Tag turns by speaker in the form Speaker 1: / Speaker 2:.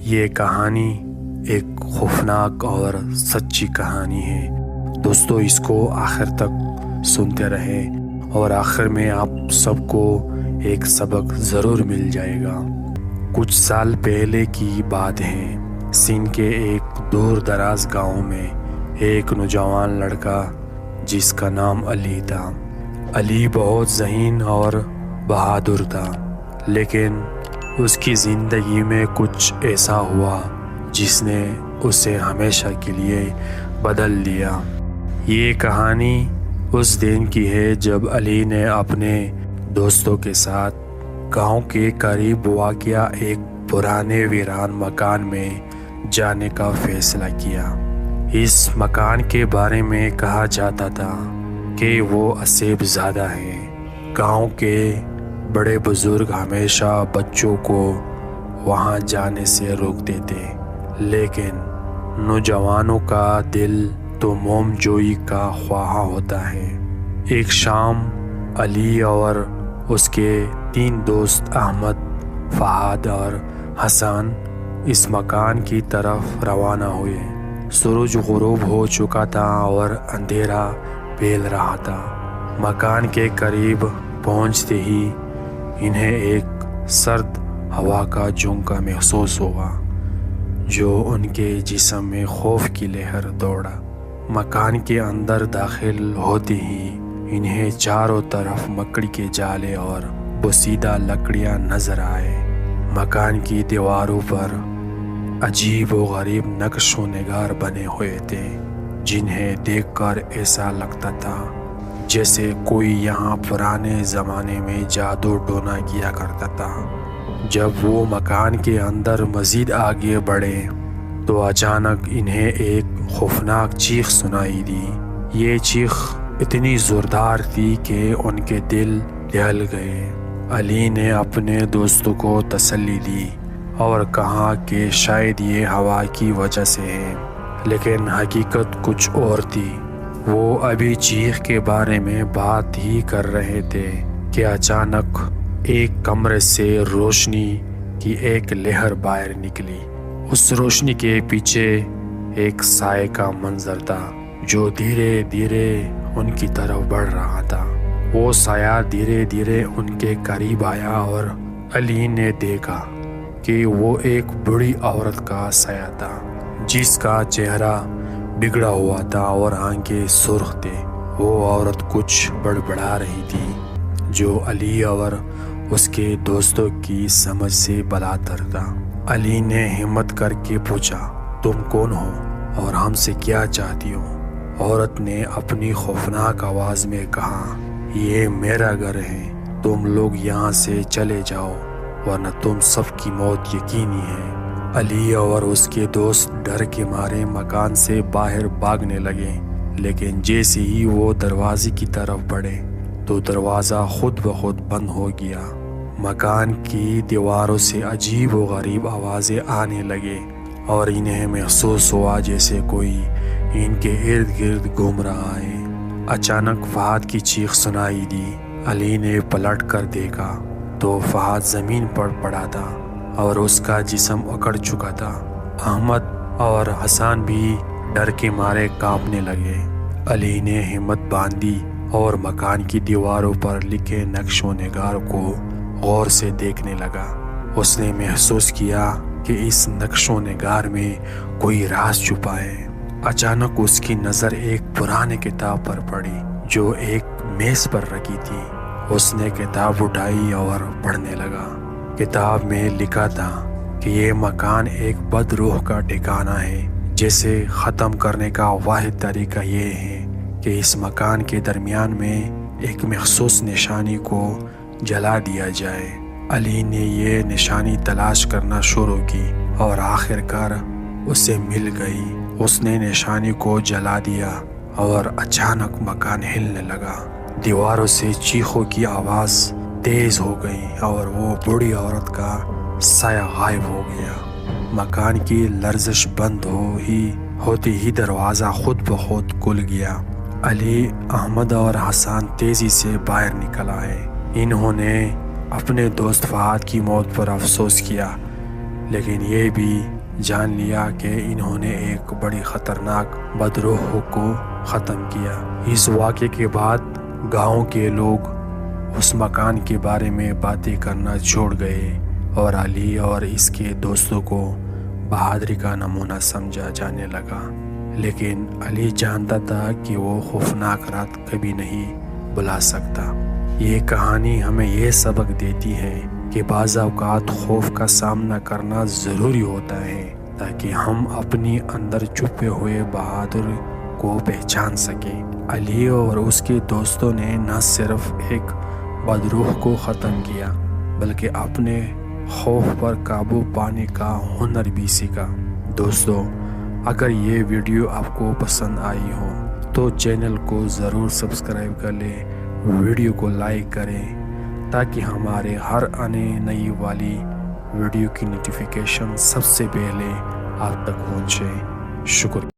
Speaker 1: یہ کہانی ایک خوفناک اور سچی کہانی ہے۔ دوستو اس کو آخر تک سنتے رہیں اور آخر میں آپ سب کو ایک سبق ضرور مل جائے گا۔ کچھ سال پہلے کی بات ہے، سندھ کے ایک دور دراز گاؤں میں ایک نوجوان لڑکا جس کا نام علی تھا۔ علی بہت ذہین اور بہادر تھا، لیکن اس کی زندگی میں کچھ ایسا ہوا جس نے اسے ہمیشہ کے لیے بدل دیا۔ یہ کہانی اس دن کی ہے جب علی نے اپنے دوستوں کے ساتھ گاؤں کے قریب واقع ایک پرانے ویران مکان میں جانے کا فیصلہ کیا۔ اس مکان کے بارے میں کہا جاتا تھا کہ وہ عصب زادہ ہے۔ گاؤں کے بڑے بزرگ ہمیشہ بچوں کو وہاں جانے سے روکتے تھے، لیکن نوجوانوں کا دل تو موم جوئی کا خواہاں ہوتا ہے۔ ایک شام علی اور اس کے 3 دوست احمد، فہد اور حسن اس مکان کی طرف روانہ ہوئے۔ سورج غروب ہو چکا تھا اور اندھیرا پھیل رہا تھا۔ مکان کے قریب پہنچتے ہی انہیں ایک سرد ہوا کا جھونکا محسوس ہوا جو ان کے جسم میں خوف کی لہر دوڑا۔ مکان کے اندر داخل ہوتے ہی انہیں چاروں طرف مکڑی کے جالے اور بوسیدہ لکڑیاں نظر آئے۔ مکان کی دیواروں پر عجیب و غریب نقش و نگار بنے ہوئے تھے، جنہیں دیکھ کر ایسا لگتا تھا جیسے کوئی یہاں پرانے زمانے میں جادو ٹونا کیا کرتا تھا۔ جب وہ مکان کے اندر مزید آگے بڑھے تو اچانک انہیں ایک خوفناک چیخ سنائی دی۔ یہ چیخ اتنی زوردار تھی کہ ان کے دل دہل گئے۔ علی نے اپنے دوستوں کو تسلی دی اور کہا کہ شاید یہ ہوا کی وجہ سے ہے، لیکن حقیقت کچھ اور تھی۔ وہ ابھی چیخ کے بارے میں بات ہی کر رہے تھے کہ اچانک ایک کمرے سے روشنی کی ایک لہر باہر نکلی۔ اس روشنی کے پیچھے ایک سائے کا منظر تھا جو دھیرے دھیرے ان کی طرف بڑھ رہا تھا۔ وہ سایہ دھیرے دھیرے ان کے قریب آیا اور علی نے دیکھا کہ وہ ایک بوڑھی عورت کا سایہ تھا جس کا چہرہ بگڑا ہوا تھا اور آنکھیں سرخ تھے۔ وہ عورت کچھ بڑبڑا رہی تھی جو علی اور اس کے دوستوں کی سمجھ سے بالاتر تھا۔ علی نے ہمت کر کے پوچھا، تم کون ہو اور ہم سے کیا چاہتی ہو؟ عورت نے اپنی خوفناک آواز میں کہا، یہ میرا گھر ہے، تم لوگ یہاں سے چلے جاؤ ورنہ تم سب کی موت یقینی ہے۔ علی اور اس کے دوست ڈر کے مارے مکان سے باہر بھاگنے لگے، لیکن جیسے ہی وہ دروازے کی طرف بڑھے تو دروازہ خود بخود بند ہو گیا۔ مکان کی دیواروں سے عجیب و غریب آوازیں آنے لگے اور انہیں محسوس ہوا جیسے کوئی ان کے ارد گرد گھوم رہا ہے۔ اچانک فہد کی چیخ سنائی دی۔ علی نے پلٹ کر دیکھا تو فہد زمین پر پڑا تھا اور اس کا جسم اکڑ چکا تھا۔ احمد اور حسن بھی ڈر کے مارے کانپنے لگے۔ علی نے ہمت باندھی اور مکان کی دیواروں پر لکھے نقش و نگار کو غور سے دیکھنے لگا۔ اس نے محسوس کیا کہ اس نقش و نگار میں کوئی راز چھپا ہے۔ اچانک اس کی نظر ایک پرانے کتاب پر پڑی جو ایک میز پر رکھی تھی۔ اس نے کتاب اٹھائی اور پڑھنے لگا۔ کتاب میں لکھا تھا کہ یہ مکان ایک بد روح کا ٹھکانہ ہے، جسے ختم کرنے کا واحد طریقہ یہ ہے کہ اس مکان کے درمیان میں ایک مخصوص نشانی کو جلا دیا جائے۔ علی نے یہ نشانی تلاش کرنا شروع کی اور آخر کار اسے مل گئی۔ اس نے نشانی کو جلا دیا اور اچانک مکان ہلنے لگا۔ دیواروں سے چیخوں کی آواز تیز ہو گئی اور وہ بوڑھی عورت کا سایہ غائب ہو گیا۔ مکان کی لرزش بند ہوتی ہی دروازہ خود بخود کھل گیا۔ علی، احمد اور حسن تیزی سے باہر نکل آئے۔ انہوں نے اپنے دوست فہد کی موت پر افسوس کیا، لیکن یہ بھی جان لیا کہ انہوں نے ایک بڑی خطرناک بدروح کو ختم کیا۔ اس واقعے کے بعد گاؤں کے لوگ اس مکان کے بارے میں باتیں کرنا چھوڑ گئے اور علی اور اس کے دوستوں کو بہادری کا نمونہ سمجھا جانے لگا۔ لیکن علی جانتا تھا کہ وہ خوفناک رات کبھی نہیں بھلا سکتا۔ یہ کہانی ہمیں یہ سبق دیتی ہے کہ بعض اوقات خوف کا سامنا کرنا ضروری ہوتا ہے تاکہ ہم اپنی اندر چھپے ہوئے بہادر کو پہچان سکیں۔ علی اور اس کے دوستوں نے نہ صرف ایک بدروح کو ختم کیا بلکہ اپنے خوف پر قابو پانے کا ہنر بھی سیکھا۔ دوستو، اگر یہ ویڈیو آپ کو پسند آئی ہو تو چینل کو ضرور سبسکرائب کر لیں، ویڈیو کو لائک کریں تاکہ ہمارے ہر آنے نئی والی ویڈیو کی نوٹیفیکیشن سب سے پہلے آپ تک پہنچے۔ شکریہ۔